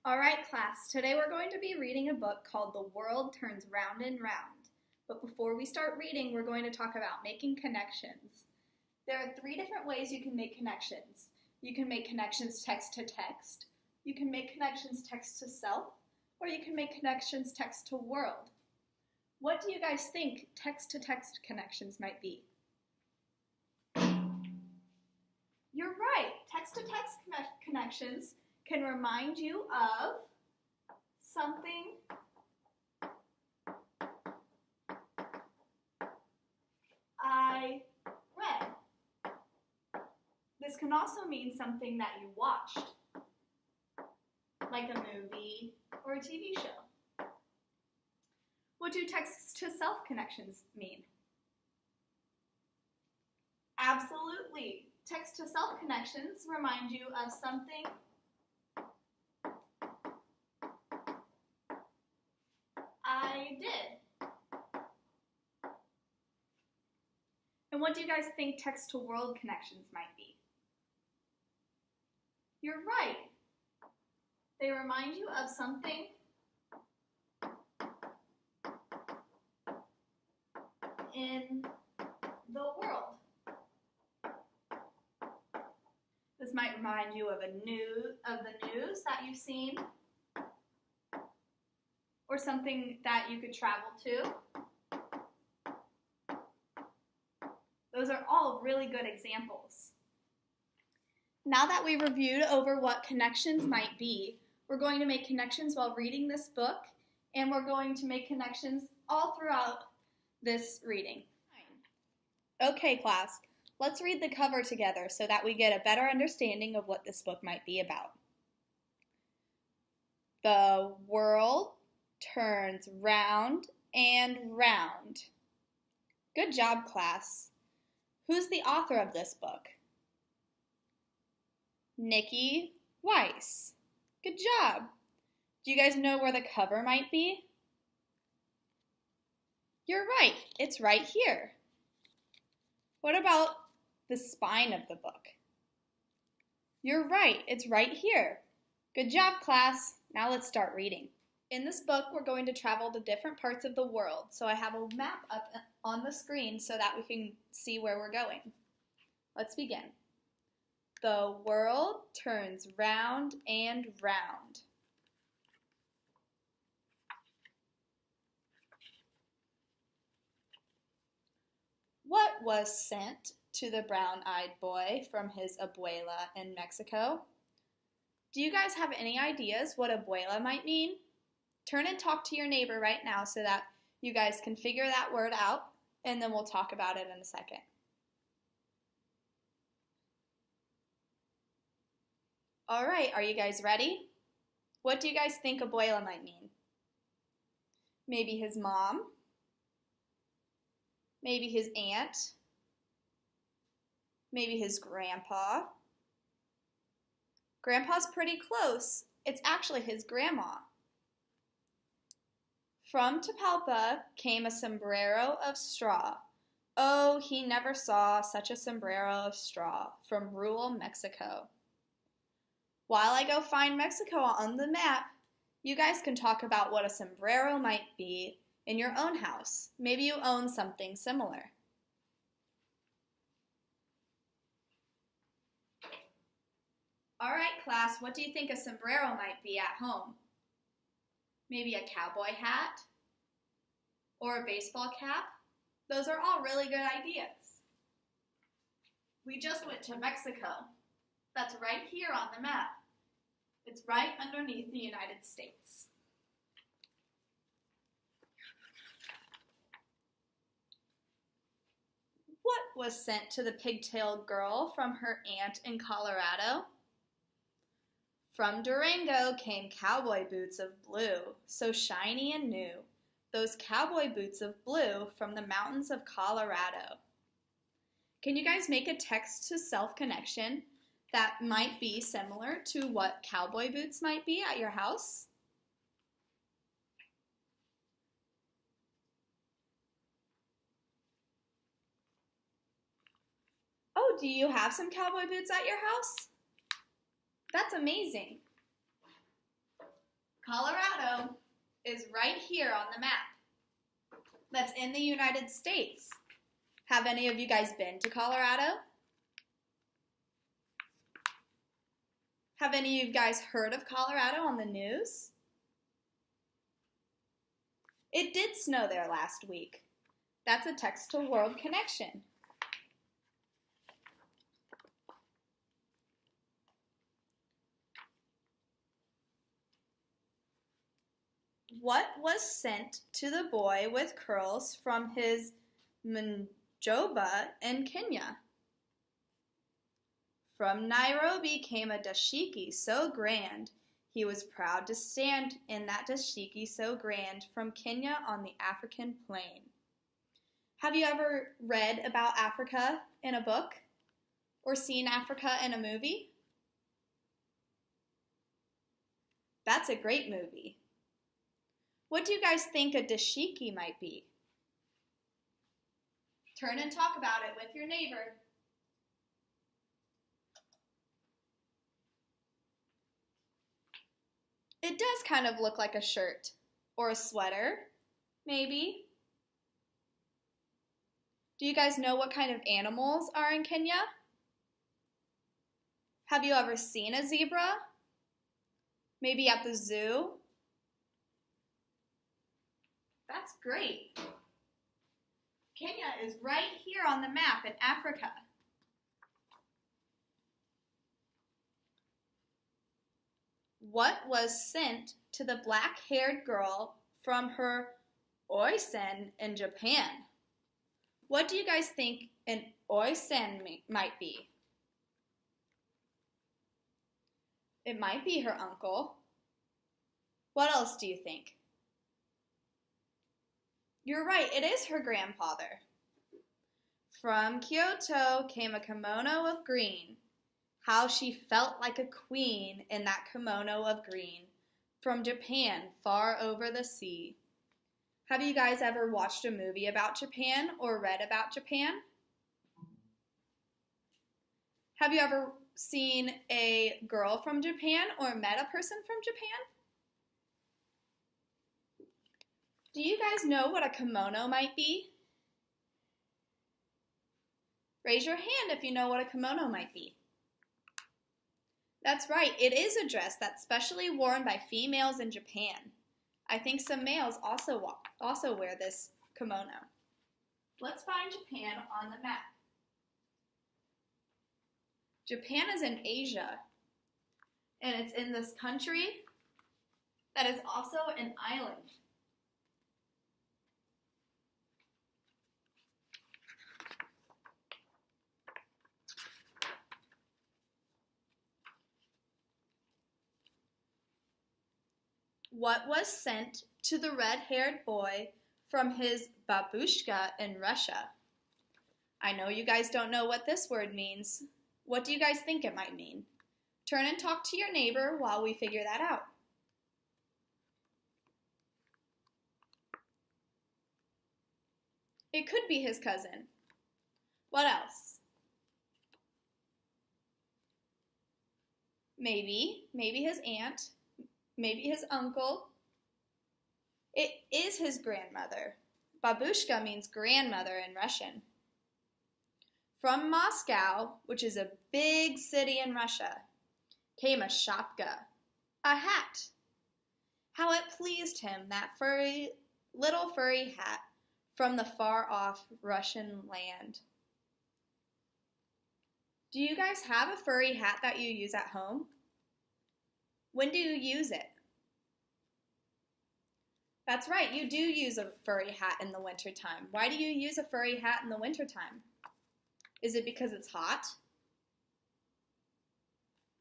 All right, class, today we're going to be reading a book called The World Turns Round and Round. But before we start reading, we're going to talk about making connections. There are 3 different ways you can make connections. You can make connections text to text, you can make connections text to self, or you can make connections text to world. What do you guys think text to text connections might be? You're right, text to text connections can remind you of something I read. This can also mean something that you watched, like a movie or a TV show. What do text to self connections mean? Absolutely. Text to self connections remind you of something I did. And what do you guys think text to world connections might be? You're right. They remind you of something in the world. This might remind you of the news that you've seen, or something that you could travel to. Those are all really good examples. Now that we've reviewed over what connections might be, we're going to make connections while reading this book, and we're going to make connections all throughout this reading. Okay, class, let's read the cover together so that we get a better understanding of what this book might be about. The world turns round and round. Good job, class. Who's the author of this book? Nikki Weiss. Good job. Do you guys know where the cover might be? You're right, it's right here. What about the spine of the book? You're right, it's right here. Good job, class. Now let's start reading. In this book, we're going to travel to different parts of the world, so I have a map up on the screen so that we can see where we're going. Let's begin. The world turns round and round. What was sent to the brown-eyed boy from his abuela in Mexico? Do you guys have any ideas what abuela might mean? Turn and talk to your neighbor right now so that you guys can figure that word out, and then we'll talk about it in a second. All right, are you guys ready? What do you guys think abuela might mean? Maybe his mom? Maybe his aunt? Maybe his grandpa? Grandpa's pretty close. It's actually his grandma. From Tapalpa came a sombrero of straw. Oh, he never saw such a sombrero of straw from rural Mexico. While I go find Mexico on the map, you guys can talk about what a sombrero might be in your own house. Maybe you own something similar. All right, class, what do you think a sombrero might be at home? Maybe a cowboy hat or a baseball cap? Those are all really good ideas. We just went to Mexico. That's right here on the map. It's right underneath the United States. What was sent to the pigtailed girl from her aunt in Colorado? From Durango came cowboy boots of blue, so shiny and new, those cowboy boots of blue from the mountains of Colorado. Can you guys make a text-to-self connection that might be similar to what cowboy boots might be at your house? Oh, do you have some cowboy boots at your house? That's amazing. Colorado is right here on the map. That's in the United States. Have any of you guys been to Colorado? Have any of you guys heard of Colorado on the news? It did snow there last week. That's a text to world connection. What was sent to the boy with curls from his Manjoba in Kenya? From Nairobi came a dashiki so grand, he was proud to stand in that dashiki so grand from Kenya on the African plain. Have you ever read about Africa in a book or seen Africa in a movie? That's a great movie. What do you guys think a dashiki might be? Turn and talk about it with your neighbor. It does kind of look like a shirt or a sweater, maybe. Do you guys know what kind of animals are in Kenya? Have you ever seen a zebra? Maybe at the zoo? That's great. Kenya is right here on the map in Africa. What was sent to the black-haired girl from her oisen in Japan? What do you guys think an oisen might be? It might be her uncle. What else do you think? You're right, it is her grandfather. From Kyoto came a kimono of green. How she felt like a queen in that kimono of green. From Japan, far over the sea. Have you guys ever watched a movie about Japan or read about Japan? Have you ever seen a girl from Japan or met a person from Japan? Do you guys know what a kimono might be? Raise your hand if you know what a kimono might be. That's right, it is a dress that's specially worn by females in Japan. I think some males also wear this kimono. Let's find Japan on the map. Japan is in Asia, and it's in this country that is also an island. What was sent to the red-haired boy from his babushka in Russia? I know you guys don't know what this word means. What do you guys think it might mean? Turn and talk to your neighbor while we figure that out. It could be his cousin. What else? Maybe his aunt. Maybe his uncle. It is his grandmother. Babushka means grandmother in Russian. From Moscow, which is a big city in Russia, came a shapka, a hat. How it pleased him, that little furry hat from the far-off Russian land. Do you guys have a furry hat that you use at home? When do you use it? That's right, you do use a furry hat in the wintertime. Why do you use a furry hat in the wintertime? Is it because it's hot?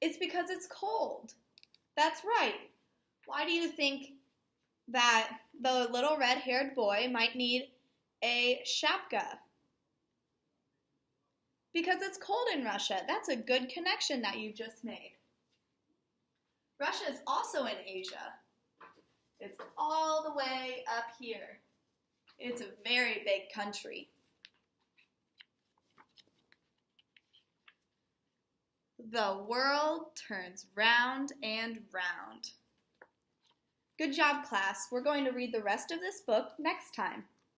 It's because it's cold. That's right. Why do you think that the little red-haired boy might need a shapka? Because it's cold in Russia. That's a good connection that you just made. Russia is also in Asia. It's all the way up here. It's a very big country. The world turns round and round. Good job, class. We're going to read the rest of this book next time.